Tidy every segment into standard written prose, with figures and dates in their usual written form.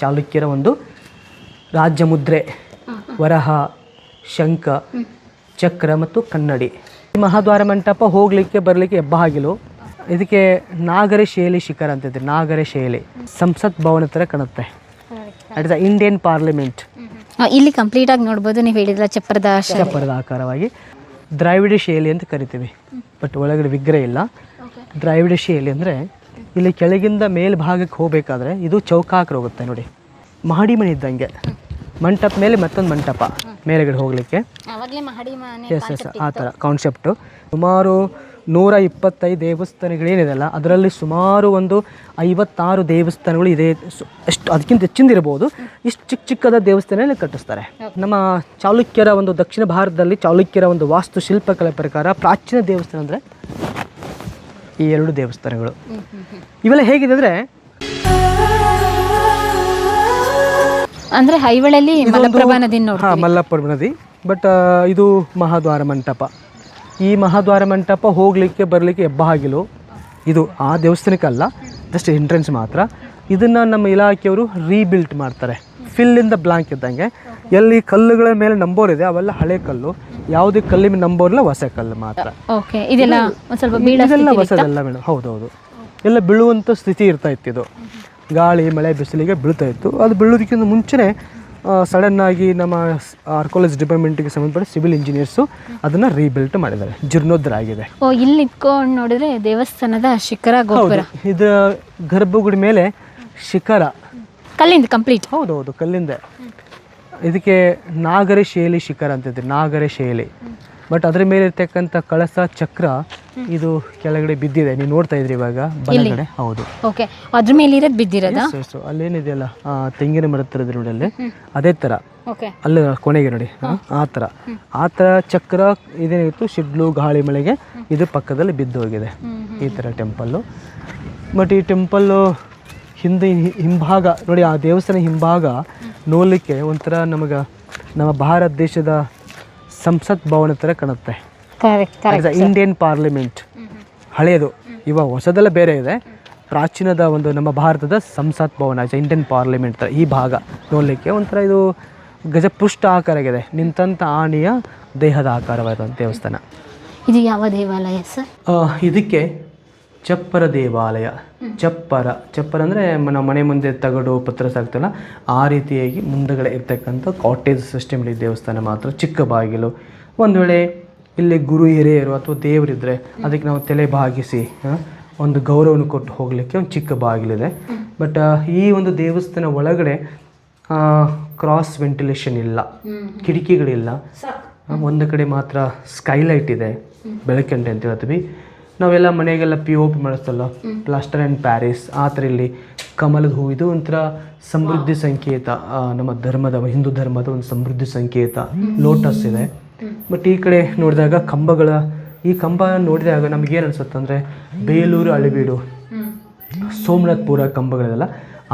ಚಾಲುಕ್ಯರ ಒಂದು ರಾಜ್ಯ ಮುದ್ರೆ, ವರಹ, ಶಂಖ, ಚಕ್ರ ಮತ್ತು ಕನ್ನಡಿ. ಮಹಾದ್ವಾರ ಮಂಟಪ ಹೋಗಲಿಕ್ಕೆ ಬರಲಿಕ್ಕೆ ಹೆಬ್ಬಾಗಿಲು. ಇದಕ್ಕೆ ನಾಗರ ಶೈಲಿ ಶಿಖರ ಅಂತಿದೆ. ನಾಗರ ಶೈಲಿ ಸಂಸತ್ ಭವನ ಥರ ಕಾಣುತ್ತೆ. That is Indian parliament. ಇಲ್ಲಿ ಕಂಪ್ಲೀಟ್ ಆಗಿ ನೋಡ್ಬೋದು. ನೀವು ಹೇಳಿದ್ರ ಚಪ್ಪರದ ಆಕಾರವಾಗಿ ದ್ರಾವಿಡ ಶೈಲಿ ಅಂತ ಕರಿತೀವಿ. ಬಟ್ ಒಳಗಡೆ ವಿಗ್ರಹ ಇಲ್ಲ. ದ್ರಾವಿಡ ಶೈಲಿ ಅಂದರೆ ಇಲ್ಲಿ ಕೆಳಗಿಂದ ಮೇಲ್ಭಾಗಕ್ಕೆ ಹೋಗಬೇಕಾದ್ರೆ ಇದು ಚೌಕಾಕಾರ ಹೋಗುತ್ತೆ ನೋಡಿ, ಮಹಡಿ ಮನೆ ಇದ್ದಂಗೆ. ಮಂಟಪ ಮೇಲೆ ಮತ್ತೊಂದು ಮಂಟಪ ಮೇಲೆಗಡೆ ಹೋಗಲಿಕ್ಕೆ. ಎಸ್ ಎಸ್ ಆ ಥರ ಕಾನ್ಸೆಪ್ಟು. ಸುಮಾರು 125 ದೇವಸ್ಥಾನಗಳೇನಿದೆಲ್ಲ ಅದರಲ್ಲಿ ಸುಮಾರು ಒಂದು 56 ದೇವಸ್ಥಾನಗಳು ಇದೆ. ಎಷ್ಟು ಅದಕ್ಕಿಂತ ಹೆಚ್ಚಿಂದಿರ್ಬೋದು. ಇಷ್ಟು ಚಿಕ್ಕ ಚಿಕ್ಕದ ದೇವಸ್ಥಾನ ಕಟ್ಟಿಸ್ತಾರೆ. ನಮ್ಮ ಚಾಲುಕ್ಯರ ಒಂದು ದಕ್ಷಿಣ ಭಾರತದಲ್ಲಿ ಚಾಲುಕ್ಯರ ಒಂದು ವಾಸ್ತುಶಿಲ್ಪಕಲೆ ಪ್ರಕಾರ ಪ್ರಾಚೀನ ದೇವಸ್ಥಾನ ಅಂದರೆ ಈ 2 ದೇವಸ್ಥಾನಗಳು. ಇವೆಲ್ಲ ಹೇಗಿದೆ ಅಂದರೆ ಐಹೊಳೆಯಲ್ಲಿ ಮಲಪ್ರಭಾ ನದಿ ಮಲ್ಲಪ್ರಭಾ ನದಿ. ಬಟ್ ಇದು ಮಹಾದ್ವಾರ ಮಂಟಪ. ಈ ಮಹಾದ್ವಾರ ಮಂಟಪ ಹೋಗಲಿಕ್ಕೆ ಬರಲಿಕ್ಕೆ ಹೆಬ್ಬಾಗಿಲು. ಇದು ಆ ದೇವಸ್ಥಾನಕ್ಕಲ್ಲ, ಜಸ್ಟ್ ಎಂಟ್ರೆನ್ಸ್ ಮಾತ್ರ. ಇದನ್ನು ನಮ್ಮ ಇಲಾಖೆಯವರು ರೀಬಿಲ್ಟ್ ಮಾಡ್ತಾರೆ. ಫಿಲ್ ಇನ್ ದ ಬ್ಲಾಂಕ್ ಇದ್ದಂಗೆ. ಎಲ್ಲಿ ಕಲ್ಲುಗಳ ಮೇಲೆ ನಂಬೋರ್ ಇದೆ ಅವೆಲ್ಲ ಹಳೆ ಕಲ್ಲು, ಯಾವುದೇ ಕಲ್ಲಿನ ನಂಬೋರಿಲ್ಲ, ಹೊಸ ಕಲ್ಲು ಮಾತ್ರ. ಇದೆಲ್ಲ ಹೊಸದೆಲ್ಲ ಮೇಡಮ್. ಹೌದೌದು, ಎಲ್ಲ ಬೀಳುವಂಥ ಸ್ಥಿತಿ ಇರ್ತಾ ಇತ್ತು. ಇದು ಗಾಳಿ ಮಳೆ ಬಿಸಿಲಿಗೆ ಬೀಳ್ತಾ ಇತ್ತು. ಅದು ಬೀಳೋದಕ್ಕಿಂತ ಮುಂಚೆನೇ ಸಡನ್ನಾಗಿ ನಮ್ಮ ಆರ್ಕೋಲಜಿ ಡಿಪಾರ್ಟ್ಮೆಂಟ್ಗೆ ಸಂಬಂಧಪಟ್ಟ ಸಿವಿಲ್ ಇಂಜಿನಿಯರ್ಸು ಅದನ್ನು ರೀಬಿಲ್ಟ್ ಮಾಡಿದ್ದಾರೆ. ಜೀರ್ಣೋದ್ಧಾರ ಆಗಿದೆ. ಇಲ್ಲಿ ನಿಂತ್ಕೊಂಡು ನೋಡಿದ್ರೆ ದೇವಸ್ಥಾನದ ಶಿಖರ ಗೋಪುರ. ಇದು ಗರ್ಭಗುಡಿ ಮೇಲೆ ಶಿಖರ ಕಲ್ಲಿಂದ ಕಂಪ್ಲೀಟ್. ಹೌದೌದು, ಕಲ್ಲಿಂದ. ಇದಕ್ಕೆ ನಾಗರ ಶೈಲಿ ಶಿಖರ ಅಂತಿದೆ. ನಾಗರ ಶೈಲಿ. ಬಟ್ ಅದರ ಮೇಲೆ ಇರ್ತಕ್ಕಂಥ ಕಳಸ ಚಕ್ರ ಇದು ಕೆಳಗಡೆ ಬಿದ್ದಿದೆ. ನೀವು ನೋಡ್ತಾ ಇದ್ರಿ ಇವಾಗ ಬಲಗಡೆ. ಹೌದು, ಓಕೆ. ಅದ್ರ ಮೇಲೆ ಇರೋದು ಬಿದ್ದಿರೋದಾ? ಅಲ್ಲೇನಿದೆಯಲ್ಲ ತೆಂಗಿನ ಮರ ಥರದ ನೋಡಿ, ಅಲ್ಲಿ ಅದೇ ಥರ ಅಲ್ಲಿ ಕೊನೆಗೆ ನೋಡಿ ಆ ಥರ ಚಕ್ರ ಇದೇನಿತ್ತು. ಶಿಡ್ಲು ಗಾಳಿ ಮಳೆಗೆ ಇದು ಪಕ್ಕದಲ್ಲಿ ಬಿದ್ದು ಹೋಗಿದೆ. ಈ ಥರ ಟೆಂಪಲ್ಲು. ಬಟ್ ಈ ಟೆಂಪಲ್ಲು ಹಿಂಭಾಗ ನೋಡಿ, ಆ ದೇವಸ್ಥಾನ ಹಿಂಭಾಗ ನೋಡಲಿಕ್ಕೆ ಒಂಥರ ನಮಗೆ ನಮ್ಮ ಭಾರತ ದೇಶದ ಸಂಸತ್ ಭವನ ಥರ ಕಾಣುತ್ತೆ. ಇಂಡಿಯನ್ ಪಾರ್ಲಿಮೆಂಟ್ ಹಳೆಯದು. ಇವಾಗ ಹೊಸದೆಲ್ಲ ಬೇರೆ ಇದೆ. ಪ್ರಾಚೀನದ ಒಂದು ನಮ್ಮ ಭಾರತದ ಸಂಸತ್ ಭವನ ಇಂಡಿಯನ್ ಪಾರ್ಲಿಮೆಂಟ್ ಥರ ಈ ಭಾಗ ನೋಡಲಿಕ್ಕೆ ಒಂಥರ ಇದು ಗಜಪುಷ್ಟ ಆಕಾರ ಆಗಿದೆ. ನಿಂತಂಥ ಆನೆಯ ದೇಹದ ಆಕಾರವಾದ ದೇವಸ್ಥಾನ. ಇದು ಯಾವ ದೇವಾಲಯ ಸರ್? ಇದಕ್ಕೆ ಚಪ್ಪರ ದೇವಾಲಯ. ಚಪ್ಪರ ಅಂದರೆ ನಮ್ಮ ಮನೆ ಮುಂದೆ ತಗಡು ಪತ್ರ ಸಾಕ್ತಲ್ಲ, ಆ ರೀತಿಯಾಗಿ ಮುಂದಗಡೆ ಇರ್ತಕ್ಕಂಥ ಕಾಟೇಜ್ ಸಿಸ್ಟಮ್ ಇದೆ ದೇವಸ್ಥಾನ ಮಾತ್ರ. ಚಿಕ್ಕ ಬಾಗಿಲು. ಒಂದು ವೇಳೆ ಇಲ್ಲಿ ಗುರು ಹಿರಿಯರು ಅಥವಾ ದೇವರಿದ್ದರೆ ಅದಕ್ಕೆ ನಾವು ತಲೆ ಬಾಗಿಸಿ ಒಂದು ಗೌರವವನ್ನು ಕೊಟ್ಟು ಹೋಗಲಿಕ್ಕೆ ಒಂದು ಚಿಕ್ಕ ಬಾಗಿಲಿದೆ. ಬಟ್ ಈ ಒಂದು ದೇವಸ್ಥಾನ ಒಳಗಡೆ ಕ್ರಾಸ್ ವೆಂಟಿಲೇಷನ್ ಇಲ್ಲ, ಕಿಟಕಿಗಳಿಲ್ಲ. ಒಂದು ಕಡೆ ಮಾತ್ರ ಸ್ಕೈಲೈಟ್ ಇದೆ, ಬೆಳಕಂಡೆ ಅಂತ ಹೇಳ್ತೀವಿ ನಾವೆಲ್ಲ. ಮನೆಗೆಲ್ಲ POP ಮಾಡಿಸ್ತಲ್ಲ, ಪ್ಲಾಸ್ಟರ್ ಆ್ಯಂಡ್ ಪ್ಯಾರಿಸ್ ಆ ಥರ. ಇಲ್ಲಿ ಕಮಲದ ಹೂ, ಇದು ಒಂಥರ ಸಮೃದ್ಧಿ ಸಂಕೇತ. ನಮ್ಮ ಧರ್ಮದ, ಹಿಂದೂ ಧರ್ಮದ ಒಂದು ಸಮೃದ್ಧಿ ಸಂಕೇತ. ಲೋಟಸ್ ಇದೆ. ಬಟ್ ಈ ಕಡೆ ನೋಡಿದಾಗ ಈ ಕಂಬ ನೋಡಿದಾಗ ನಮಗೇನು ಅನಿಸುತ್ತೆ ಅಂದರೆ ಬೇಲೂರು ಹಳೆಬೀಡು, ಸೋಮನಾಥ್ಪುರ ಕಂಬಗಳೆಲ್ಲ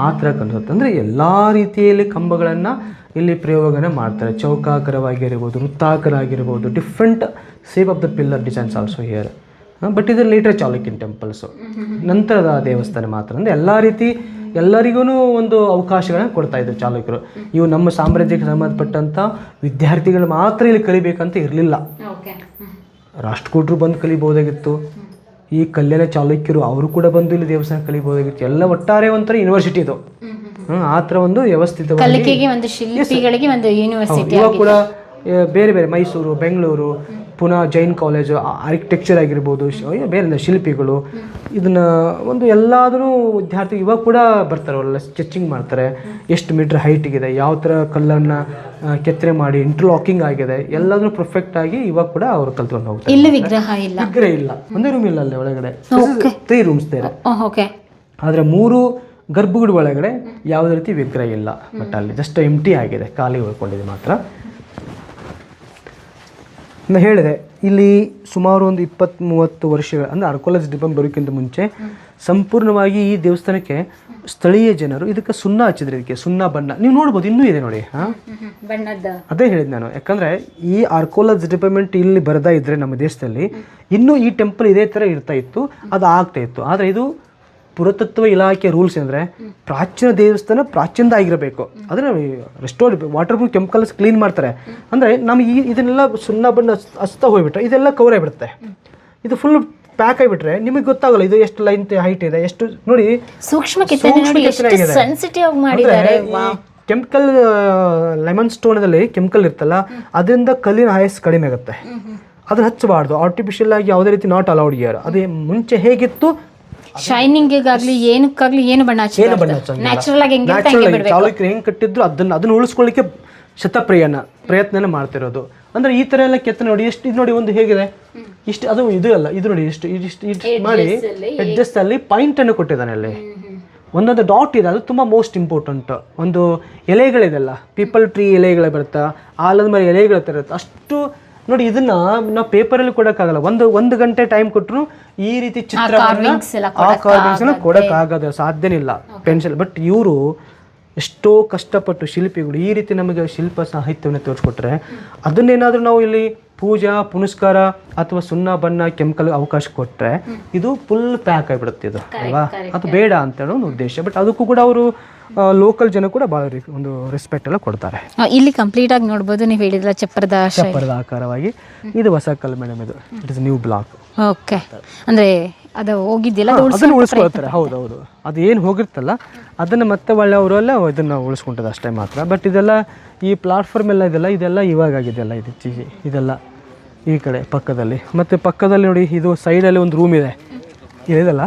ಆ ಥರ ಕಾಣಿಸುತ್ತೆ. ಅಂದರೆ ಎಲ್ಲ ರೀತಿಯಲ್ಲಿ ಕಂಬಗಳನ್ನು ಇಲ್ಲಿ ಪ್ರಯೋಗನ ಮಾಡ್ತಾರೆ. ಚೌಕಾಕಾರವಾಗಿರ್ಬೋದು, ವೃತ್ತಾಕಾರ ಆಗಿರ್ಬೋದು, different shape of the pillar designs also here. But ಇದು ಲೇಟರ್ ಚಾಲುಕ್ಯನ್ ಟೆಂಪಲ್ಸು, ನಂತರದ ದೇವಸ್ಥಾನ ಮಾತ್ರ. ಅಂದರೆ ಎಲ್ಲ ರೀತಿ ಎಲ್ಲರಿಗೂ ಒಂದು ಅವಕಾಶಗಳನ್ನ ಕೊಡ್ತಾ ಇದ್ರು ಚಾಲುಕ್ಯರು. ಇವು ನಮ್ಮ ಸಾಮ್ರಾಜ್ಯಕ್ಕೆ ಸಂಬಂಧಪಟ್ಟಂಥ ವಿದ್ಯಾರ್ಥಿಗಳು ಮಾತ್ರ ಇಲ್ಲಿ ಕಲಿಬೇಕಂತ ಇರಲಿಲ್ಲ. ರಾಷ್ಟ್ರಕೂಟರು ಬಂದು ಕಲಿಬೋದಾಗಿತ್ತು. ಈ ಕಲ್ಯಾಣ ಚಾಲುಕ್ಯರು ಅವರು ಕೂಡ ಬಂದು ಇಲ್ಲಿ ದೇವಸ್ಥಾನ ಕಲಿಬೋದಾಗಿತ್ತು. ಎಲ್ಲ ಒಟ್ಟಾರೆ ಒಂಥರ ಯೂನಿವರ್ಸಿಟಿ ಇದು. ಆ ಥರ ಒಂದು ವ್ಯವಸ್ಥಿತವಾಗಿ ಇವಾಗ ಕೂಡ ಬೇರೆ ಬೇರೆ ಮೈಸೂರು, ಬೆಂಗಳೂರು, ಪುನಃ ಜೈನ್ ಕಾಲೇಜು, ಆರ್ಕಿಟೆಕ್ಚರ್ ಆಗಿರ್ಬೋದು, ಬೇರೆ ಶಿಲ್ಪಿಗಳು ಇದನ್ನು ಒಂದು ಎಲ್ಲಾದರೂ ವಿದ್ಯಾರ್ಥಿ ಇವಾಗ ಕೂಡ ಬರ್ತಾರೆ. ಅವರೆಲ್ಲ ಸ್ಕೆಚಿಂಗ್ ಮಾಡ್ತಾರೆ. ಎಷ್ಟು ಮೀಟ್ರ್ ಹೈಟಿಗಿದೆ, ಯಾವ ಥರ ಕಲ್ಲನ್ನು ಕೆತ್ತನೆ ಮಾಡಿ ಇಂಟರ್ಲಾಕಿಂಗ್ ಆಗಿದೆ, ಎಲ್ಲಾದರೂ ಪರ್ಫೆಕ್ಟ್ ಆಗಿ ಇವಾಗ ಕೂಡ ಅವರು ಕಲ್ತ್ಕೊಂಡು ಹೋಗ್ತಾರೆ. ಇಲ್ಲಿ ವಿಗ್ರಹ ಇಲ್ಲ, ಒಂದೇ ರೂಮ್ ಇಲ್ಲ ಅಲ್ಲಿ ಒಳಗಡೆ. 3 ರೂಮ್ಸ್ ಇದೆ. ಆದರೆ 3 ಗರ್ಭಗುಡಿ ಒಳಗಡೆ ಯಾವುದೇ ರೀತಿ ವಿಗ್ರಹ ಇಲ್ಲ. ಬಟ್ ಅಲ್ಲಿ ಜಸ್ಟ್ ಎಂಟಿ ಆಗಿದೆ, ಖಾಲಿ ಉಳ್ಕೊಂಡಿದೆ ಮಾತ್ರ. ನಾನು ಹೇಳಿದೆ ಇಲ್ಲಿ ಸುಮಾರು ಒಂದು 20-30 ವರ್ಷಗಳ ಅಂದರೆ ಆರ್ಕೋಲಜಿ ಡಿಪಾರ್ಟ್ಮೆಂಟ್ ಬರೋಕ್ಕಿಂತ ಮುಂಚೆ ಸಂಪೂರ್ಣವಾಗಿ ಈ ದೇವಸ್ಥಾನಕ್ಕೆ ಸ್ಥಳೀಯ ಜನರು ಇದಕ್ಕೆ ಸುಣ್ಣ ಹಚ್ಚಿದ್ರು. ಇದಕ್ಕೆ ಸುಣ್ಣ ಬಣ್ಣ ನೀವು ನೋಡ್ಬೋದು, ಇನ್ನೂ ಇದೆ ನೋಡಿ. ಅದೇ ಹೇಳಿದ್ದು ನಾನು. ಯಾಕಂದರೆ ಈ ಆರ್ಕೋಲಜಿ ಡಿಪಾರ್ಟ್ಮೆಂಟ್ ಇಲ್ಲಿ ಬರದಾ ಇದ್ದರೆ ನಮ್ಮ ದೇಶದಲ್ಲಿ ಇನ್ನೂ ಈ ಟೆಂಪಲ್ ಇದೇ ಥರ ಇರ್ತಾ ಇತ್ತು, ಅದು ಆಗ್ತಾ ಇತ್ತು. ಆದರೆ ಇದು ಪುರಾತತ್ವ ಇಲಾಖೆ ರೂಲ್ಸ್ ಅಂದರೆ ಪ್ರಾಚೀನ ದೇವಸ್ಥಾನ ಪ್ರಾಚೀನದ ಆಗಿರಬೇಕು. ಅದನ್ನು restored water proof chemicals clean ಮಾಡ್ತಾರೆ. ಅಂದರೆ ನಮಗೆ ಇದನ್ನೆಲ್ಲ ಸುಣ್ಣ ಬಣ್ಣ ಹಚ್ತಾ ಹೋಗ್ಬಿಟ್ರೆ ಇದೆಲ್ಲ ಕವರ್ ಆಗಿಬಿಡುತ್ತೆ. ಇದು ಫುಲ್ ಪ್ಯಾಕ್ ಆಗಿಬಿಟ್ರೆ ನಿಮಗೆ ಗೊತ್ತಾಗಲ್ಲ ಇದು ಎಷ್ಟು ಲೈನ್ ಹೈಟ್ ಇದೆ, ಎಷ್ಟು ನೋಡಿ ಸೂಕ್ಷ್ಮ ಸೆನ್ಸಿಟಿವ್ ಮಾಡಿದ್ದಾರೆ. ಕೆಮಿಕಲ್ ಲೆಮನ್ ಸ್ಟೋನಲ್ಲಿ ಕೆಮಿಕಲ್ ಇರ್ತಲ್ಲ, ಅದರಿಂದ ಕಲ್ಲಿನ ಆಯಸ್ ಕಡಿಮೆ ಆಗುತ್ತೆ. ಅದನ್ನ ಹಚ್ಚಬಾರ್ದು. ಆರ್ಟಿಫಿಷಿಯಲ್ ಆಗಿ ಯಾವುದೇ ರೀತಿ ನಾಟ್ ಅಲೌಡ್ ಇಯರ್. ಅದೇ ಮುಂಚೆ ಹೇಗಿತ್ತು ಶೈನಿಂಗಿಗಾಗ್ಲಿ ಏನಕ್ಕಾಗ್ಲಿ ಏನು ಬಣ್ಣ ನ್ಯಾಚುರಲ್ ಆಗಿ ಚಾಲುಕ್ಯರು ಹೆಂಗ್ ಕಟ್ಟಿದ್ರು ಅದನ್ನ ಉಳಿಸ್ಕೊಳ್ಳಿಕ್ಕೆ ಪ್ರಯತ್ನ ಮಾಡ್ತಿರೋದು. ಅಂದ್ರೆ ಈ ತರ ಎಲ್ಲ ಕೆತ್ತ ನೋಡಿ ಎಷ್ಟು ಇದು ನೋಡಿ ಒಂದು ಹೇಗಿದೆ ಇಷ್ಟು, ಅದು ಇದು ಅಲ್ಲ ಇದು ನೋಡಿ ಇಷ್ಟು ಇಷ್ಟು ಮಾಡಿ ಎಡ್ಜಸ್ಟ್ ಅಲ್ಲಿ ಪಾಯಿಂಟ್ ಅನ್ನು ಕೊಟ್ಟಿದ್ದಾನೆ. ಅಲ್ಲಿ ಒಂದೊಂದು ಡಾಟ್ ಇದೆ, ಅದು ತುಂಬಾ ಮೋಸ್ಟ್ ಇಂಪಾರ್ಟೆಂಟ್. ಒಂದು ಎಲೆಗಳಿದೆಲ್ಲ ಪೀಪಲ್ ಟ್ರೀ ಎಲೆಗಳು ಬರುತ್ತಾ, ಆಲದ ಮರ ಎಲೆಗಳು ಇರುತ್ತೆ ಅಷ್ಟು ನೋಡಿ. ಇದನ್ನ ನಾವು ಪೇಪರಲ್ಲಿ ಕೊಡೋಕ್ಕಾಗಲ್ಲ. ಒಂದು ಗಂಟೆ ಟೈಮ್ ಕೊಟ್ಟರು ಈ ರೀತಿ ಚಿತ್ರವನ್ನು ಕೊಡೋಕ್ಕಾಗೋದು ಸಾಧ್ಯನೇ ಇಲ್ಲ ಪೆನ್ಸಿಲ್. ಬಟ್ ಇವರು ಎಷ್ಟೋ ಕಷ್ಟಪಟ್ಟು ಶಿಲ್ಪಿಗಳು ಈ ರೀತಿ ನಮಗೆ ಶಿಲ್ಪ ಸಾಹಿತ್ಯವನ್ನು ತೋರಿಸ್ಕೊಟ್ರೆ ಅದನ್ನೇನಾದರೂ ನಾವು ಇಲ್ಲಿ ಪೂಜಾ ಪುನಸ್ಕಾರ ಅಥವಾ ಸುಣ್ಣ ಬಣ್ಣ ಕೆಮಿಕಲ್ ಅವಕಾಶ ಕೊಟ್ಟರೆ ಇದು ಫುಲ್ ಪ್ಯಾಕ್ ಆಗಿಬಿಡುತ್ತೆ ಇದು ಅಲ್ವಾ. ಅದು ಬೇಡ ಅಂತ ಹೇಳೋ ಒಂದು ಉದ್ದೇಶ. ಬಟ್ ಅದಕ್ಕೂ ಕೂಡ ಅವರು ಲೋಕಲ್ ಜನ ಕೂಡ ಭಾಳ ಒಂದು ರೆಸ್ಪೆಕ್ಟ್ ಎಲ್ಲ ಕೊಡ್ತಾರೆ. ಇಲ್ಲಿ ಕಂಪ್ಲೀಟ್ ಆಗಿ ನೋಡ್ಬೋದು, ನೀವು ಹೇಳಿದ್ರ ಚಪ್ಪರದ ಆಕಾರವಾಗಿ. ಇದು ಹೊಸ ಕಲ್ಲು ಮೇಡಮ್, ಇದು it is new block. Okay, ಅಂದ್ರೆ ಅದು ಹೋಗಿದ್ದಿಲ್ಲ ಅದನ್ನು ಉಳಿಸ್ಕೊಳ್ತಾರೆ. ಹೌದೌದು, ಅದು ಏನು ಹೋಗಿರ್ತಲ್ಲ ಅದನ್ನು ಮತ್ತೆ ಒಳ್ಳೆ ಅವರೆಲ್ಲ ಇದನ್ನು ಉಳಿಸ್ಕೊಂಟದ ಅಷ್ಟೇ ಮಾತ್ರ. ಬಟ್ ಇದೆಲ್ಲ ಈ ಪ್ಲಾಟ್ಫಾರ್ಮ್ ಎಲ್ಲ ಇದೆಲ್ಲ ಇವಾಗ ಆಗಿದೆಲ್ಲ ಇದೆಲ್ಲ ಈ ಕಡೆ ಪಕ್ಕದಲ್ಲಿ. ಮತ್ತು ಪಕ್ಕದಲ್ಲಿ ನೋಡಿ ಇದು ಸೈಡಲ್ಲಿ ಒಂದು ರೂಮ್ ಇದೆ. ಇದೆಲ್ಲ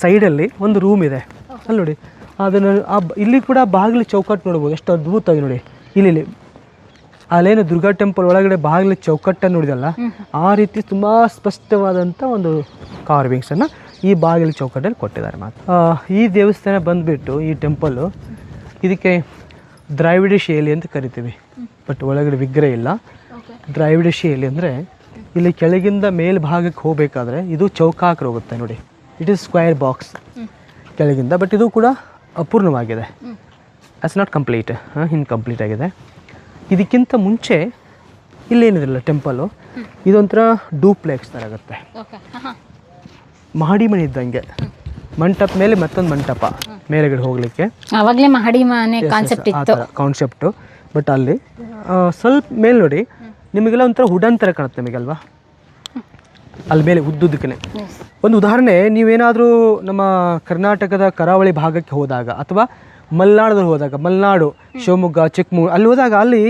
ಸೈಡಲ್ಲಿ ಒಂದು ರೂಮ್ ಇದೆ ಅಲ್ಲಿ ನೋಡಿ. ಅದನ್ನು ಇಲ್ಲಿ ಕೂಡ ಬಾಗಿಲು ಚೌಕಟ್ಟು ನೋಡ್ಬೋದು, ಎಷ್ಟು ಅದ್ಭುತವಾಗಿ ನೋಡಿ. ಇಲ್ಲಿ ಅಲ್ಲೇನು ದುರ್ಗಾ ಟೆಂಪಲ್ ಒಳಗಡೆ ಬಾಗಿಲು ಚೌಕಟ್ಟನ್ನು ನೋಡಿದಲ್ಲ, ಆ ರೀತಿ ತುಂಬ ಸ್ಪಷ್ಟವಾದಂಥ ಒಂದು ಕಾರ್ವಿಂಗ್ಸನ್ನು ಈ ಬಾಗಿಲು ಚೌಕಟ್ಟಲ್ಲಿ ಕೊಟ್ಟಿದ್ದಾರೆ ಮಾತ್ರ. ಈ ದೇವಸ್ಥಾನ ಬಂದುಬಿಟ್ಟು ಈ ಟೆಂಪಲ್ಲು ಇದಕ್ಕೆ ದ್ರಾವಿಡ ಶೈಲಿ ಅಂತ ಕರಿತೀವಿ. ಬಟ್ ಒಳಗಡೆ ವಿಗ್ರಹ ಇಲ್ಲ. ದ್ರಾವಿಡ ಶೈಲಿ ಅಂದರೆ ಇಲ್ಲಿ ಕೆಳಗಿಂದ ಮೇಲ್ಭಾಗಕ್ಕೆ ಹೋಗಬೇಕಾದ್ರೆ ಇದು ಚೌಕಾಕರ ಹೋಗುತ್ತೆ ನೋಡಿ. ಇಟ್ ಈಸ್ ಸ್ಕ್ವೇರ್ ಬಾಕ್ಸ್ ಕೆಳಗಿಂದ. ಬಟ್ ಇದು ಕೂಡ ಅಪೂರ್ಣವಾಗಿದೆ, ಆಸ್ ನಾಟ್ ಕಂಪ್ಲೀಟ್, ಇನ್ಕಂಪ್ಲೀಟ್ ಆಗಿದೆ. ಇದಕ್ಕಿಂತ ಮುಂಚೆ ಇಲ್ಲೇನಿದಿಲ್ಲ ಟೆಂಪಲ್ಲು, ಇದೊಂಥರ ಡೂಪ್ಲೆಕ್ಸ್ ಥರ ಆಗುತ್ತೆ. ಮಹಡಿ ಮನೆ ಇದ್ದಂಗೆ, ಮಂಟಪ ಮೇಲೆ ಮತ್ತೊಂದು ಮಂಟಪ ಮೇಲೆಗಡೆ ಹೋಗಲಿಕ್ಕೆ ಆವಾಗಲೇ ಮಹಡಿ ಮನೆ ಕಾನ್ಸೆಪ್ಟ್ ಇತ್ತು, ಕಾನ್ಸೆಪ್ಟು. ಬಟ್ ಅಲ್ಲಿ ಸ್ವಲ್ಪ ಮೇಲೆ ನೋಡಿ ನಿಮಗೆಲ್ಲ ಒಂಥರ ವುಡನ್ ಥರ ಕಾಣುತ್ತೆ ನಿಮಗಲ್ವಾ, ಅಲ್ಲಿ ಮೇಲೆ ಉದ್ದುದಕ್ಕನೆ. ಒಂದು ಉದಾಹರಣೆ, ನೀವೇನಾದರೂ ನಮ್ಮ ಕರ್ನಾಟಕದ ಕರಾವಳಿ ಭಾಗಕ್ಕೆ ಹೋದಾಗ ಅಥವಾ ಮಲೆನಾಡದಲ್ಲಿ ಹೋದಾಗ, ಮಲೆನಾಡು ಶಿವಮೊಗ್ಗ ಚಿಕ್ಕಮಗಳೂರು ಅಲ್ಲಿ ಹೋದಾಗ ಅಲ್ಲಿ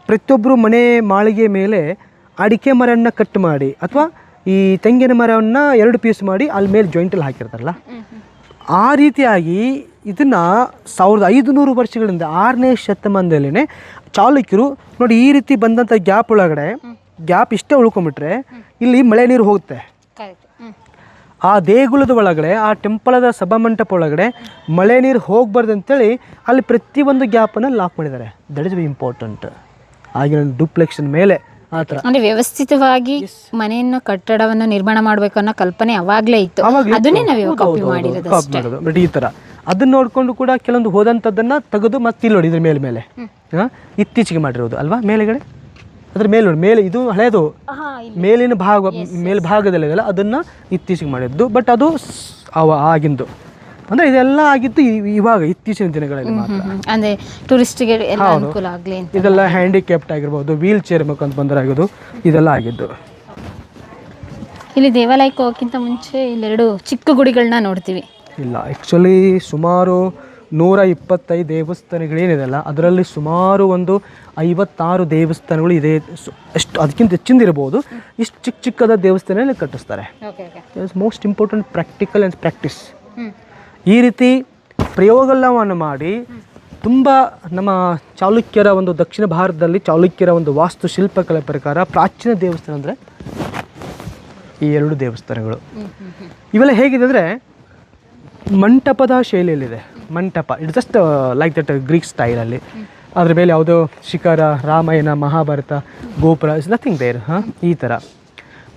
ಪ್ರತಿಯೊಬ್ಬರು ಮನೆ ಮಾಳಿಗೆ ಮೇಲೆ ಅಡಿಕೆ ಮರವನ್ನು ಕಟ್ ಮಾಡಿ ಅಥವಾ ಈ ತೆಂಗಿನ ಮರವನ್ನು 2 ಪೀಸ್ ಮಾಡಿ ಅಲ್ಲಿ ಮೇಲೆ ಜಾಯಿಂಟಲ್ಲಿ ಹಾಕಿರ್ತಾರಲ್ಲ, ಆ ರೀತಿಯಾಗಿ ಇದನ್ನು 1500 ವರ್ಷಗಳಿಂದ 6ನೇ ಶತಮಾನದಲ್ಲೇ ಚಾಲುಕ್ಯರು ನೋಡಿ ಈ ರೀತಿ ಬಂದಂಥ ಗ್ಯಾಪ್ ಒಳಗಡೆ ಗ್ಯಾಪ್ ಇಷ್ಟೇ ಉಳ್ಕೊಂಬಿಟ್ರೆ ಇಲ್ಲಿ ಮಳೆ ನೀರು ಹೋಗುತ್ತೆ. ಆ ದೇಗುಲದ ಒಳಗಡೆ ಆ ಟೆಂಪಲದ ಸಭಾಮಂಟಪ ಒಳಗಡೆ ಮಳೆ ನೀರು ಹೋಗ್ಬಾರ್ದು ಅಂತೇಳಿ ಅಲ್ಲಿ ಪ್ರತಿಯೊಂದು ಗ್ಯಾಪನ್ನು ಲಾಕ್ ಮಾಡಿದ್ದಾರೆ. That is very important. ಆಗಿನ ಡೂಪ್ಲೆಕ್ಷನ್ ಮೇಲೆ ಆ ಥರ ಅಂದರೆ ವ್ಯವಸ್ಥಿತವಾಗಿ ಮನೆಯನ್ನು ಕಟ್ಟಡವನ್ನು ನಿರ್ಮಾಣ ಮಾಡಬೇಕು ಅನ್ನೋ ಕಲ್ಪನೆ ಅವಾಗಲೇ ಇತ್ತು, ಅದನ್ನೇ ನಾವು ಕಾಪಿ ಮಾಡಿರೋದು. ಬಟ್ ಈ ಥರ ಅದನ್ನ ನೋಡಿಕೊಂಡು ಕೂಡ ಕೆಲವೊಂದು ಹೋದಂಥದ್ದನ್ನು ತೆಗೆದು ಮತ್ತೆ ಇಲ್ಲಿ ನೋಡಿ ಇದ್ರ ಮೇಲೆ ಇತ್ತೀಚೆಗೆ ಮಾಡಿರೋದು ಅಲ್ವಾ. ಮೇಲೆಗಡೆ ಅದ್ರ ಮೇಲೆ ನೋಡಿ, ಮೇಲೆ ಇದು ಹಳೇದು ಮೇಲಿನ ಭಾಗ ಮೇಲ್ಭಾಗದಲ್ಲಿ ಇದೆಲ್ಲ ಅದನ್ನು ಇತ್ತೀಚೆಗೆ ಮಾಡಿದ್ದು. ಬಟ್ ಅದು ಆಗಿಂದು ಅಂದರೆ ಇದೆಲ್ಲ ಆಗಿದ್ದು ಇವಾಗ ಇತ್ತೀಚಿನ ದಿನಗಳಲ್ಲಿ ಮಾತ್ರ. ಅಂದರೆ ಟೂರಿಸ್ಟ್ಗೆ ಅನುಕೂಲ ಆಗಲಿ. ಇದೆಲ್ಲ ಹ್ಯಾಂಡಿಕ್ಯಾಪ್ಟ್ ಆಗಿರ್ಬೋದು, ವೀಲ್ ಚೇರ್ ಮುಖಾಂತರ ಬಂದರಾಗೋದು ಇದೆಲ್ಲ ಆಗಿದ್ದು. ಇಲ್ಲಿ ದೇವಾಲಯಕ್ಕೆ ಹೋಗೋಕ್ಕಿಂತ ಮುಂಚೆ ಇಲ್ಲೆರಡು ಚಿಕ್ಕ ಗುಡಿಗಳನ್ನ ನೋಡ್ತೀವಿ. ಇಲ್ಲ, ಆ್ಯಕ್ಚುಲಿ ಸುಮಾರು 125 ದೇವಸ್ಥಾನಗಳೇನಿದೆಲ್ಲ ಅದರಲ್ಲಿ ಸುಮಾರು ಒಂದು 56 ದೇವಸ್ಥಾನಗಳು ಇದೆ. ಎಷ್ಟು ಅದಕ್ಕಿಂತ ಹೆಚ್ಚಿಂದ ಇರ್ಬೋದು. ಇಷ್ಟು ಚಿಕ್ಕದ ದೇವಸ್ಥಾನ ಕಟ್ಟಿಸ್ತಾರೆ. Most important practical and practice. ಈ ರೀತಿ ಪ್ರಯೋಗವನ್ನು ಮಾಡಿ ತುಂಬ ನಮ್ಮ ಚಾಲುಕ್ಯರ ಒಂದು ದಕ್ಷಿಣ ಭಾರತದಲ್ಲಿ ಚಾಲುಕ್ಯರ ಒಂದು ವಾಸ್ತುಶಿಲ್ಪಕಲೆ ಪ್ರಕಾರ ಪ್ರಾಚೀನ ದೇವಸ್ಥಾನ ಅಂದರೆ ಈ 2 ದೇವಸ್ಥಾನಗಳು. ಇವೆಲ್ಲ ಹೇಗಿದೆ ಅಂದರೆ ಮಂಟಪದ ಶೈಲಿಯಲ್ಲಿದೆ. ಮಂಟಪ it just like that Greek ಸ್ಟೈಲಲ್ಲಿ. ಅದ್ರ ಮೇಲೆ ಯಾವುದೋ ಶಿಖರ, ರಾಮಾಯಣ, ಮಹಾಭಾರತ, ಗೋಪುರ ಇಸ್ ನಥಿಂಗ್ ದೇರ್. ಈ ಥರ.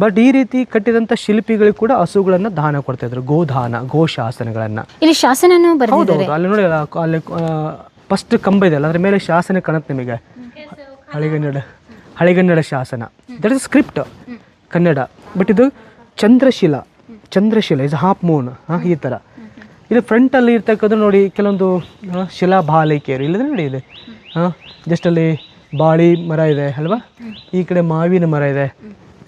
ಬಟ್ ಈ ರೀತಿ ಕಟ್ಟಿದಂಥ ಶಿಲ್ಪಿಗಳಿಗೆ ಕೂಡ ಹಸುಗಳನ್ನು ದಾನ ಕೊಡ್ತಾಯಿದ್ರು, ಗೋದಾನ, ಗೋಶಾಸನಗಳನ್ನು. ಇಲ್ಲಿ ಶಾಸನ ಹೌದು, ಅಲ್ಲಿ ನೋಡಿ ಅಲ್ಲಿ ಫಸ್ಟ್ ಕಂಬ ಇದೆಯಲ್ಲ ಅದ್ರ ಮೇಲೆ ಶಾಸನ ಕಾಣುತ್ತೆ ನಿಮಗೆ. ಹಳೆಗನ್ನಡ ಶಾಸನ, that is script Kannada. But ಇದು ಚಂದ್ರಶಿಲಾ ಚಂದ್ರಶಿಲೆ ಇಸ್ ಹಾಫ್ ಮೂನ್ ಈ ಥರ. ಇದು ಫ್ರಂಟಲ್ಲಿ ಇರ್ತಕ್ಕಂಥ ನೋಡಿ ಕೆಲವೊಂದು ಶಿಲಾಬಾಲಿಕೆಯರು ಇಲ್ಲದ್ರೆ ನೋಡಿ ಇದೆ ಜಸ್ಟ್ ಅಲ್ಲಿ ಬಾಳಿ ಮರ ಇದೆ ಅಲ್ವಾ, ಈ ಕಡೆ ಮಾವಿನ ಮರ ಇದೆ.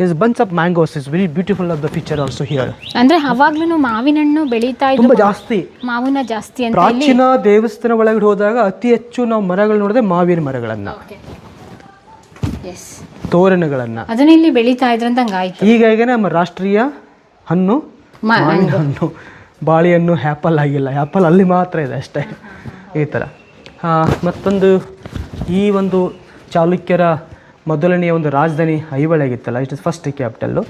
Is bunch of mangoes is very beautiful of the picture also here. ಅಂದ್ರೆ ಅವಾಗ್ಲೂ ಮಾವಿನ ಹಣ್ಣು ಬೆಳೀತಾ ಇದ್ದು ತುಂಬ ಜಾಸ್ತಿ ಮಾವಿನ ಜಾಸ್ತಿ ಅಂತ. ಪ್ರಾಚೀನ ದೇವಸ್ಥಾನ ಒಳಗಡೆ ಹೋದಾಗ ಅತಿ ಹೆಚ್ಚು ನಾವು ಮರಗಳು ನೋಡಿದ್ರೆ ಮಾವಿನ ಮರಗಳನ್ನು, ತೋರಣಗಳನ್ನು ಅದನ್ನ ಇಲ್ಲಿ ಬೆಳೀತಾ ಇದ್ರಂತ ಹಂಗಾಯ್ತು. ಹೀಗಾಗಿ ನಮ್ಮ ರಾಷ್ಟ್ರೀಯ ಹಣ್ಣು ಮಾವಿನ ಹಣ್ಣು, ಬಾಳೆಹಣ್ಣು, ಆ್ಯಪಲ್ ಆಗಿಲ್ಲ, ಆ್ಯಪಲ್ ಅಲ್ಲಿ ಮಾತ್ರ ಇದೆ ಅಷ್ಟೇ ಈ ಥರ. ಮತ್ತೊಂದು ಈ ಒಂದು ಚಾಲುಕ್ಯರ ಮೊದಲನೆಯ ಒಂದು ರಾಜಧಾನಿ ಐಹೊಳೆ ಆಗಿತ್ತಲ್ಲ, ಇಟ್ ಇಸ್ ಫಸ್ಟ್ ಕ್ಯಾಪಿಟಲ್ಲು,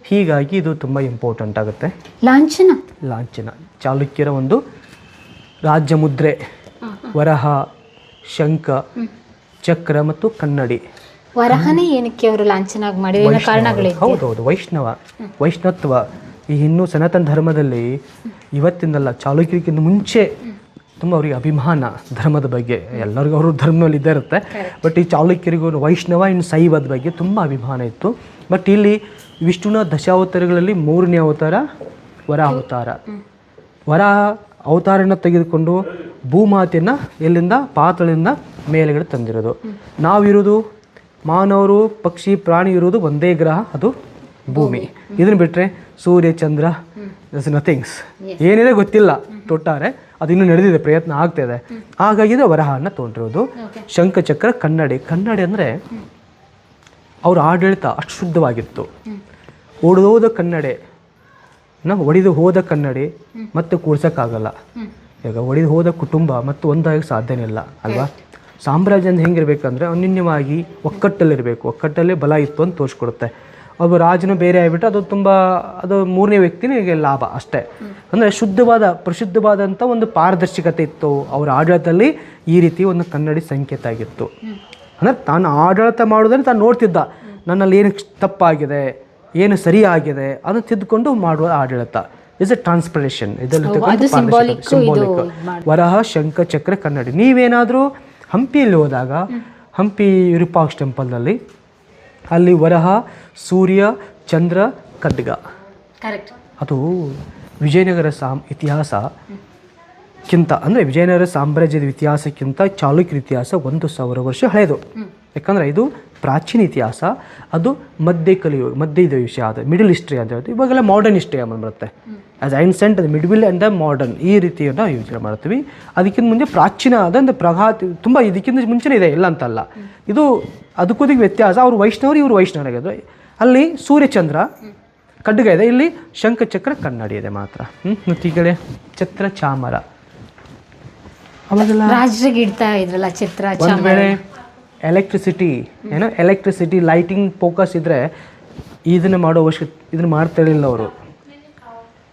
ಹೀಗಾಗಿ ಇದು ತುಂಬ ಇಂಪಾರ್ಟೆಂಟ್ ಆಗುತ್ತೆ. ಲಾಂಛನ ಚಾಲುಕ್ಯರ ಒಂದು ರಾಜ್ಯ ಮುದ್ರೆ, ವರಹ, ಶಂಖ, ಚಕ್ರ ಮತ್ತು ಕನ್ನಡಿ. ವರಹನೇ ಏನಕ್ಕೆ ಅವರು ಲಾಂಛನಾಗಿ ಮಾಡಿದ ಕಾರಣಗಳಿವೆ. ಹೌದೌದು, ವೈಷ್ಣವತ್ವ ಈ ಇನ್ನೂ ಸನಾತನ ಧರ್ಮದಲ್ಲಿ ಇವತ್ತಿಂದಲ್ಲ, ಚಾಲುಕ್ಯರಿಗಿಂತ ಮುಂಚೆ ತುಂಬ ಅವರಿಗೆ ಅಭಿಮಾನ ಧರ್ಮದ ಬಗ್ಗೆ. ಎಲ್ಲರಿಗೂ ಅವರು ಧರ್ಮದಲ್ಲಿ ಇದ್ದೇ ಇರುತ್ತೆ, ಬಟ್ ಈ ಚಾಲುಕ್ಯರಿಗೂ ವೈಷ್ಣವ ಇನ್ನು ಶೈವದ ಬಗ್ಗೆ ತುಂಬ ಅಭಿಮಾನ ಇತ್ತು. ಬಟ್ ಇಲ್ಲಿ ವಿಷ್ಣುವಿನ ದಶಾವತಾರಗಳಲ್ಲಿ 3ನೇ ಅವತಾರ ವರಾಹ ಅವತಾರ. ವರಾಹ ಅವತಾರನ ತೆಗೆದುಕೊಂಡು ಭೂಮಾತೆಯನ್ನು ಎಲ್ಲಿಂದ ಪಾತಾಳದಿಂದ ಮೇಲೆಗಡೆ ತಂದಿರೋದು. ನಾವಿರೋದು ಮಾನವರು, ಪಕ್ಷಿ, ಪ್ರಾಣಿ ಇರೋದು ಒಂದೇ ಗ್ರಹ, ಅದು ಭೂಮಿ. ಇದನ್ನು ಬಿಟ್ಟರೆ ಸೂರ್ಯ, ಚಂದ್ರ, ದಸ್ ನಥಿಂಗ್ಸ್, ಏನಿದೆ ಗೊತ್ತಿಲ್ಲ ತೊಟ್ಟಾರೆ. ಅದು ಇನ್ನೂ ನಡೆದಿದೆ, ಪ್ರಯತ್ನ ಆಗ್ತಾಯಿದೆ. ಹಾಗಾಗಿ ವರಹನ ತೊಗೊಂಡಿರೋದು. ಶಂಖಚಕ್ರ, ಕನ್ನಡಿ. ಕನ್ನಡಿ ಅಂದರೆ ಅವ್ರ ಆಡಳಿತ ಅಷ್ಟು ಶುದ್ಧವಾಗಿತ್ತು. ಒಡೆದೋದ ಕನ್ನಡಿ ಒಡೆದು ಹೋದ ಕನ್ನಡಿ ಮತ್ತೆ ಕೂಡ್ಸೋಕ್ಕಾಗಲ್ಲ. ಈಗ ಒಡೆದು ಹೋದ ಕುಟುಂಬ ಮತ್ತು ಒಂದಾಗಿ ಸಾಧ್ಯನೇ ಇಲ್ಲ ಅಲ್ವಾ. ಸಾಮ್ರಾಜ್ಯ ಅಂದ್ರೆ ಹೆಂಗಿರ್ಬೇಕಂದ್ರೆ ಅನ್ಯೋನ್ಯವಾಗಿ ಒಕ್ಕಟ್ಟಲ್ಲಿರಬೇಕು. ಒಕ್ಕಟ್ಟಲ್ಲೇ ಬಲ ಇತ್ತು ಅಂತ ತೋರಿಸ್ಕೊಡುತ್ತೆ. ಒಬ್ಬ ರಾಜನ ಬೇರೆ ಆಗಿಬಿಟ್ಟು ಅದು 3ನೇ ವ್ಯಕ್ತಿನಿಗೆ ಲಾಭ ಅಷ್ಟೇ. ಅಂದರೆ ಪರಿಶುದ್ಧವಾದಂಥ ಒಂದು ಪಾರದರ್ಶಕತೆ ಇತ್ತು ಅವರ ಆಡಳಿತದಲ್ಲಿ. ಈ ರೀತಿ ಒಂದು ಕನ್ನಡಿ ಸಂಕೇತ ಆಗಿತ್ತು. ಅಂದರೆ ತಾನು ಆಡಳಿತ ಮಾಡೋದನ್ನು ತಾನು ನೋಡ್ತಿದ್ದ, ನನ್ನಲ್ಲಿ ಏನು ತಪ್ಪಾಗಿದೆ, ಏನು ಸರಿಯಾಗಿದೆ ಅದನ್ನು ತಿದ್ದುಕೊಂಡು ಮಾಡುವ ಆಡಳಿತ. Is a transpiration. ಇದರಲ್ಲಿ ಸಿಂಬಾಲಿಕ್. ವರಹ, ಶಂಖ, ಚಕ್ರ, ಕನ್ನಡಿ. ನೀವೇನಾದರೂ ಹಂಪಿಯಲ್ಲಿ ಹೋದಾಗ, ಹಂಪಿ ವಿರೂಪಾಕ್ಷ ಟೆಂಪಲ್ನಲ್ಲಿ ಅಲ್ಲಿ ವರಹ, ಸೂರ್ಯ, ಚಂದ್ರ, ಖಡ್ಗ, ಅದು ವಿಜಯನಗರ ಇತಿಹಾಸಕ್ಕಿಂತ, ಅಂದರೆ ವಿಜಯನಗರ ಸಾಮ್ರಾಜ್ಯದ ಇತಿಹಾಸಕ್ಕಿಂತ ಚಾಲುಕ್ಯರ ಇತಿಹಾಸ 1000 ವರ್ಷ ಹಳೆಯದು. ಯಾಕಂದರೆ ಇದು ಪ್ರಾಚೀನ ಇತಿಹಾಸ, ಅದು ಮಧ್ಯ ವಿಷಯ, ಅದು ಮಿಡಲ್ ಹಿಸ್ಟ್ರಿ ಅಂತ ಹೇಳ್ತೀವಿ. ಇವಾಗೆಲ್ಲ ಮಾಡರ್ನ್ ಹಿಸ್ಟ್ರಿ ಬರುತ್ತೆ. ಆ್ಯಸ್ ಐನ್ಸೆಂಟ್ ಅದು ಮಿಡ್ವಿಲ್ ಆ್ಯಂಡ್ ದ ಮಾಡರ್ನ್, ಈ ರೀತಿಯನ್ನು ಯೋಚನೆ ಮಾಡ್ತೀವಿ. ಅದಕ್ಕಿಂತ ಮುಂದೆ ಪ್ರಾಚೀನ ಅದೊಂದು ತುಂಬ ಇದಕ್ಕಿಂತ ಮುಂಚೆನೇ ಇದೆ, ಇಲ್ಲ ಅಂತಲ್ಲ. ಇದು ಅದಕ್ಕೂ ವ್ಯತ್ಯಾಸ. ಅವರು ವೈಷ್ಣವರು, ಇವರು ವೈಷ್ಣವರಾಗಿದ್ರು. ಅಲ್ಲಿ ಸೂರ್ಯಚಂದ್ರ ಖಡ್ಗ ಇದೆ, ಇಲ್ಲಿ ಶಂಖಚಕ್ರ ಕನ್ನಡಿ ಇದೆ ಮಾತ್ರ. ಮತ್ತು ಈ ಕಡೆ ಛತ್ರ ಚಾಮರ. ಅವಾಗೆಲ್ಲ ರಾಜರಿಗೆ ಇಡ್ತಾ ಇದ್ರಲ್ಲ ಛತ್ರ. ಒಂದು ವೇಳೆ ಎಲೆಕ್ಟ್ರಿಸಿಟಿ ಲೈಟಿಂಗ್ ಫೋಕಸ್ ಇದ್ದರೆ ಇದನ್ನು ಮಾಡೋ ಇದನ್ನು ಮಾಡ್ತಾ ಇರಲಿಲ್ಲ ಅವರು.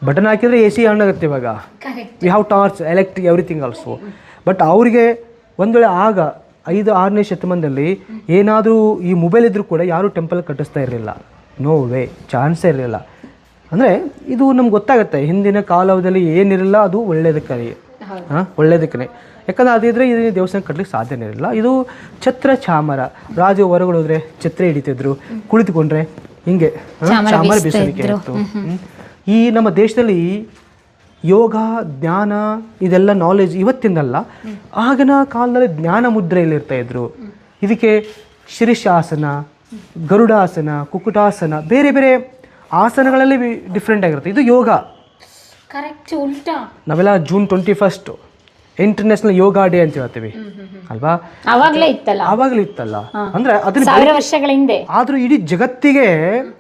ಬಟನ್ ಹಾಕಿದರೆ AC ಆನ್ ಆಗುತ್ತೆ. ಇವಾಗ we have torch, electric, everything also. But ಅವರಿಗೆ ಒಂದು ವೇಳೆ ಆಗ 5-6ನೇ ಶತಮಾನದಲ್ಲಿ ಏನಾದರೂ ಈ ಮೊಬೈಲ್ ಇದ್ದರೂ ಕೂಡ ಯಾರೂ ಟೆಂಪಲ್ ಕಟ್ಟಿಸ್ತಾ ಇರಲಿಲ್ಲ. ನೋ ವೇ, ಚಾನ್ಸೇ ಇರಲಿಲ್ಲ. ಅಂದರೆ ಇದು ನಮ್ಗೆ ಗೊತ್ತಾಗುತ್ತೆ, ಹಿಂದಿನ ಕಾಲದಲ್ಲಿ ಏನಿರಲಿಲ್ಲ ಅದು ಒಳ್ಳೇದಕ್ಕೆ. ಯಾಕಂದರೆ ಅದಿದ್ರೆ ಇದು ದೇವಸ್ಥಾನ ಕಟ್ಟಲಿಕ್ಕೆ ಸಾಧ್ಯನೇ ಇರಲಿಲ್ಲ. ಇದು ಛತ್ರ ಚಾಮರ. ರಾಜ ಹೊರಗಡೆ ಹೋದರೆ ಛತ್ರ ಹಿಡಿತಿದ್ರು, ಕುಳಿತುಕೊಂಡ್ರೆ ಹಿಂಗೆ ಚಾಮರ ಬೀಸಲಿಕ್ಕೆ ಇತ್ತು. ಈ ನಮ್ಮ ದೇಶದಲ್ಲಿ ಯೋಗ, ಜ್ಞಾನ, ಇದೆಲ್ಲ ನಾಲೆಜ್ ಇವತ್ತಿಂದಲ್ಲ, ಆಗಿನ ಕಾಲದಲ್ಲಿ ಜ್ಞಾನ ಮುದ್ರೆಯಲ್ಲಿ ಇರ್ತಾಯಿದ್ರು. ಇದಕ್ಕೆ ಶಿರೀಷಾಸನ, ಗರುಡಾಸನ, ಕುಕ್ಕುಟಾಸನ, ಬೇರೆ ಬೇರೆ ಆಸನಗಳಲ್ಲಿ ಡಿಫ್ರೆಂಟ್ ಆಗಿರುತ್ತೆ. ಇದು ಯೋಗ. ಕರೆಕ್ಟ್, ಉಲ್ಟಾ. ನಾವೆಲ್ಲ June 21 ಇಂಟರ್ನ್ಯಾಷನಲ್ ಯೋಗ ಡೇ ಅಂತ ಹೇಳ್ತೀವಿ ಅಲ್ವಾ. ಆವಾಗಲೇ ಇತ್ತಲ್ಲ. ಅಂದ್ರೆ ಅದನ್ನ 1000 ವರ್ಷಗಳ ಹಿಂದೆ. ಆದ್ರೂ ಇಡೀ ಜಗತ್ತಿಗೆ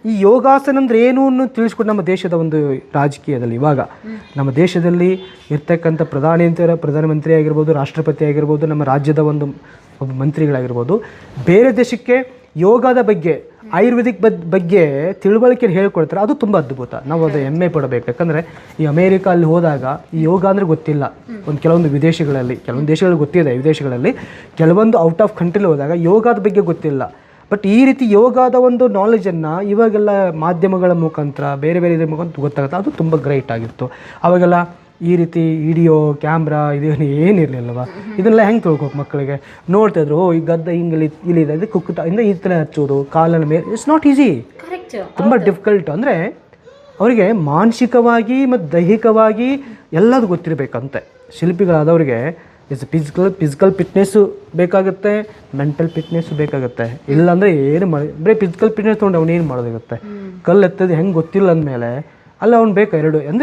ಈ ಯೋಗಾಸನ ಅಂದ್ರೆ ಏನು ಅನ್ನೋ ತಿಳಿಸ್ಕೊಟ್ಟು ನಮ್ಮ ದೇಶದ ಒಂದು ರಾಜಕೀಯದಲ್ಲಿ ಇವಾಗ ನಮ್ಮ ದೇಶದಲ್ಲಿ ಇರ್ತಕ್ಕಂಥ ಪ್ರಧಾನಮಂತ್ರಿ ಆಗಿರ್ಬೋದು, ರಾಷ್ಟ್ರಪತಿ ಆಗಿರ್ಬೋದು, ನಮ್ಮ ರಾಜ್ಯದ ಒಬ್ಬ ಮಂತ್ರಿಗಳಾಗಿರ್ಬೋದು, ಬೇರೆ ದೇಶಕ್ಕೆ ಯೋಗದ ಬಗ್ಗೆ, ಆಯುರ್ವೇದಿಕ್ ಬಗ್ಗೆ ತಿಳುವಳಿಕೆ ಹೇಳ್ಕೊಡ್ತಾರೆ. ಅದು ತುಂಬ ಅದ್ಭುತ. ನಾವು ಅದು ಹೆಮ್ಮೆ ಪಡಬೇಕು. ಯಾಕಂದರೆ ಈ ಅಮೇರಿಕಾ ಅಲ್ಲಿ ಹೋದಾಗ ಈ ಯೋಗ ಅಂದರೆ ಗೊತ್ತಿಲ್ಲ. ಕೆಲವೊಂದು ದೇಶಗಳಲ್ಲಿ ಗೊತ್ತಿದೆ, ವಿದೇಶಗಳಲ್ಲಿ ಕೆಲವೊಂದು ಔಟ್ ಆಫ್ ಕಂಟ್ರಿಲಿ ಹೋದಾಗ ಯೋಗದ ಬಗ್ಗೆ ಗೊತ್ತಿಲ್ಲ. ಬಟ್ ಈ ರೀತಿ ಯೋಗದ ಒಂದು ನಾಲೆಜನ್ನು ಇವಾಗೆಲ್ಲ ಮಾಧ್ಯಮಗಳ ಮುಖಾಂತರ ಬೇರೆ ಬೇರೆ ಇದ್ರ ಮುಖಾಂತರ ಗೊತ್ತಾಗುತ್ತೆ. ಅದು ತುಂಬ ಗ್ರೇಟ್ ಆಗಿತ್ತು. ಅವಾಗೆಲ್ಲ ಈ ರೀತಿ ವಿಡಿಯೋ ಕ್ಯಾಮ್ರಾ ಇದೇನು ಏನಿರಲಿಲ್ಲವ. ಇದನ್ನೆಲ್ಲ ಹೆಂಗೆ ತಿಳ್ಕೊಬೇಕು ಮಕ್ಕಳಿಗೆ. ನೋಡ್ತಾಯಿದ್ರು, ಈ ಗದ್ದ ಹಿಂಗೆ ಇಲ್ಲಿದೆ, ಕುಕ್ಕುಟ ಇಂದ ಈ ಥರ ಹಚ್ಚೋದು ಕಾಲನ ಮೇಲೆ. ಇಟ್ಸ್ ನಾಟ್ ಈಸಿ, ತುಂಬ ಡಿಫಿಕಲ್ಟ್. ಅಂದರೆ ಅವರಿಗೆ ಮಾನಸಿಕವಾಗಿ ಮತ್ತು ದೈಹಿಕವಾಗಿ ಎಲ್ಲದು ಗೊತ್ತಿರಬೇಕಂತೆ. ಶಿಲ್ಪಿಗಳಾದವ್ರಿಗೆ ಫಿಸಿಕಲ್ ಫಿಟ್ನೆಸ್ಸು ಬೇಕಾಗುತ್ತೆ, ಮೆಂಟಲ್ ಫಿಟ್ನೆಸ್ಸು ಬೇಕಾಗುತ್ತೆ. ಇಲ್ಲಾಂದರೆ ಏನು ಬರೀ ಫಿಸಿಕಲ್ ಫಿಟ್ನೆಸ್ ತೊಗೊಂಡು ಅವ್ನು ಏನು ಮಾಡೋದಾಗುತ್ತೆ? ಕಲ್ಲು ಎತ್ತೋದು ಹೆಂಗೆ ಗೊತ್ತಿಲ್ಲ ಅಂದಮೇಲೆ ಅಲ್ಲ ಅವ್ನು ಬೇಕು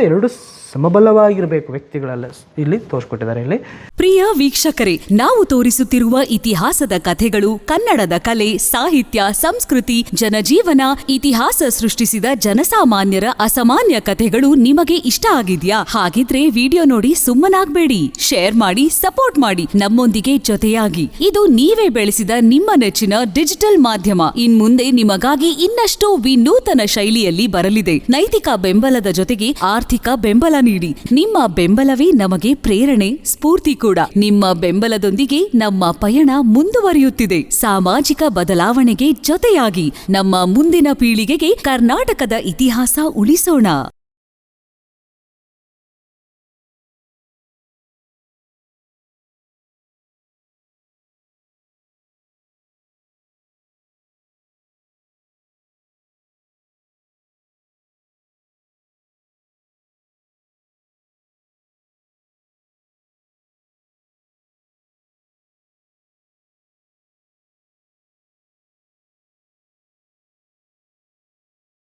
ಎರಡು ಸಮಬಲವಾಗಿರಬೇಕು ವ್ಯಕ್ತಿಗಳೆಲ್ಲ ಇಲ್ಲಿ ತೋರಿಸ್ಕೊಟ್ಟಿದ್ದಾರೆ. ಇಲ್ಲಿ ಪ್ರಿಯ ವೀಕ್ಷಕರೇ, ನಾವು ತೋರಿಸುತ್ತಿರುವ ಇತಿಹಾಸದ ಕಥೆಗಳು ಕನ್ನಡದ ಕಲೆ, ಸಾಹಿತ್ಯ, ಸಂಸ್ಕೃತಿ, ಜನಜೀವನ, ಇತಿಹಾಸ ಸೃಷ್ಟಿಸಿದ ಜನಸಾಮಾನ್ಯರ ಅಸಾಮಾನ್ಯ ಕಥೆಗಳು ನಿಮಗೆ ಇಷ್ಟ ಆಗಿದ್ಯಾ? ಹಾಗಿದ್ರೆ ವಿಡಿಯೋ ನೋಡಿ ಸುಮ್ಮನಾಗ್ಬೇಡಿ, ಶೇರ್ ಮಾಡಿ, ಸಪೋರ್ಟ್ ಮಾಡಿ, ನಮ್ಮೊಂದಿಗೆ ಜೊತೆಯಾಗಿ. ಇದು ನೀವೇ ಬೆಳೆಸಿದ ನಿಮ್ಮ ನೆಚ್ಚಿನ ಡಿಜಿಟಲ್ ಮಾಧ್ಯಮ. ಇನ್ಮುಂದೆ ನಿಮಗಾಗಿ ಇನ್ನಷ್ಟು ವಿನೂತನ ಶೈಲಿಯಲ್ಲಿ ಬರಲಿದೆ. ನೈತಿಕ ಬೆಂಬಲದ ಜೊತೆಗೆ ಆರ್ಥಿಕ ಬೆಂಬಲ ನೀಡಿ. ನಿಮ್ಮ ಬೆಂಬಲವೇ ನಮಗೆ ಪ್ರೇರಣೆ, ಸ್ಫೂರ್ತಿ ಕೂಡ. ನಿಮ್ಮ ಬೆಂಬಲದೊಂದಿಗೆ ನಮ್ಮ ಪಯಣ ಮುಂದುವರಿಯುತ್ತಿದೆ. ಸಾಮಾಜಿಕ ಬದಲಾವಣೆಗೆ ಜೊತೆಯಾಗಿ ನಮ್ಮ ಮುಂದಿನ ಪೀಳಿಗೆಗೆ ಕರ್ನಾಟಕದ ಇತಿಹಾಸ ಉಳಿಸೋಣ.